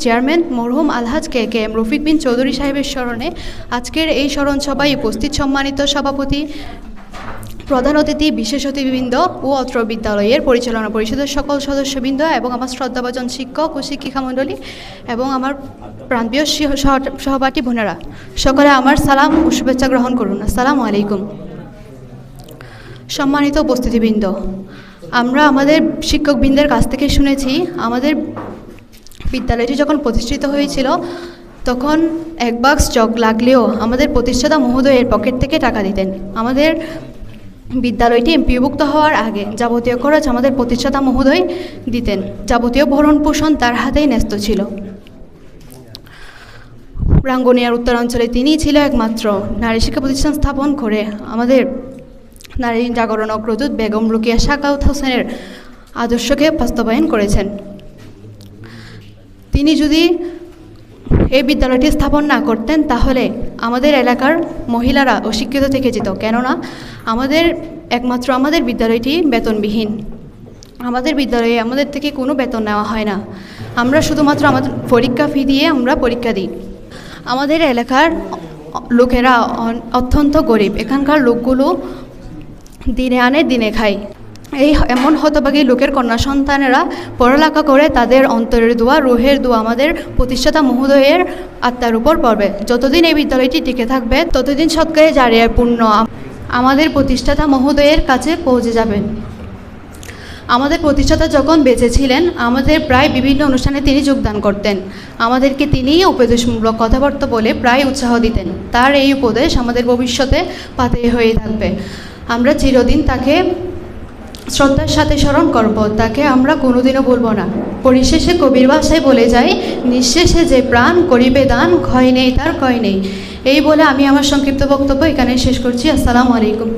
Chairman মরহুম আলহাজ কে K M Rafiq বিন চৌধুরী সাহেবের স্মরণে আজকের এই স্মরণ সভায় উপস্থিত সম্মানিত সভাপতি, প্রধান অতিথি, বিশেষ অতিথিবৃন্দ ও অত্র বিদ্যালয়ের পরিচালনা পরিষদের সকল সদস্যবৃন্দ এবং আমার শ্রদ্ধাভাজন শিক্ষক ও শিক্ষিকা মণ্ডলী এবং আমার প্রাণপ্রিয় সহপাঠী বোনেরা, সকলে আমার সালাম ও শুভেচ্ছা গ্রহণ করুন। আসসালামু আলাইকুম। সম্মানিত উপস্থিতিবৃন্দ, আমরা আমাদের শিক্ষকবৃন্দের কাছ থেকে শুনেছি আমাদের বিদ্যালয়টি যখন প্রতিষ্ঠিত হয়েছিল তখন এক বাক্স চক লাগলেও আমাদের প্রতিষ্ঠাতা মহোদয়ের পকেট থেকে টাকা দিতেন। আমাদের বিদ্যালয়টি এমপিওভুক্ত হওয়ার আগে যাবতীয় খরচ আমাদের প্রতিষ্ঠাতা মহোদয় দিতেন। যাবতীয় ভরণ পোষণ তার হাতেই ন্যস্ত ছিল। রাঙ্গুনিয়ার উত্তরাঞ্চলে তিনিই ছিল একমাত্র নারী শিক্ষা প্রতিষ্ঠান স্থাপন করে আমাদের নারী জাগরণ অগ্রদূত বেগম রোকেয়া সাখাওয়াত হোসেনের আদর্শকে বাস্তবায়ন করেছেন। তিনি যদি এই বিদ্যালয়টি স্থাপন না করতেন তাহলে আমাদের এলাকার মহিলারা অশিক্ষিত থেকে যেত, কেননা একমাত্র আমাদের বিদ্যালয়টি বেতনবিহীন। আমাদের বিদ্যালয়ে আমাদের থেকে কোনো বেতন নেওয়া হয় না। আমরা শুধুমাত্র আমাদের পরীক্ষা ফি দিয়ে আমরা পরীক্ষা দিই। আমাদের এলাকার লোকেরা অত্যন্ত গরিব। এখানকার লোকগুলো দিনে আনে দিনে খায়। এমন হতভাগী লোকের কন্যা সন্তানেরা পড়ালেখা করে তাদের অন্তরের দোয়া, রুহের দোয়া আমাদের প্রতিষ্ঠাতা মহোদয়ের আত্মার উপর পড়বে। যতদিন এই বিদ্যালয়টি টিকে থাকবে ততদিন সৎকারে জারিয়ার পুণ্য আমাদের প্রতিষ্ঠাতা মহোদয়ের কাছে পৌঁছে যাবেন। আমাদের প্রতিষ্ঠাতা যখন বেঁচে ছিলেন আমাদের প্রায় বিভিন্ন অনুষ্ঠানে তিনি যোগদান করতেন। আমাদেরকে তিনি উপদেশমূলক কথাবার্তা বলে প্রায় উৎসাহ দিতেন। তার এই উপদেশ আমাদের ভবিষ্যতে পাথেয় হয়ে থাকবে। আমরা চিরদিন তাকে শ্রদ্ধার সাথে স্মরণ করব, তাকে আমরা কোনোদিনও ভুলব না। পরিশেষে কবির ভাষায় বলে যায়, নিঃশেষে যে প্রাণ করিবে দান, ক্ষয় নেই তার ক্ষয় নেই। এই বলে আমি আমার সংক্ষিপ্ত বক্তব্য এখানে শেষ করছি। আসসালামু আলাইকুম।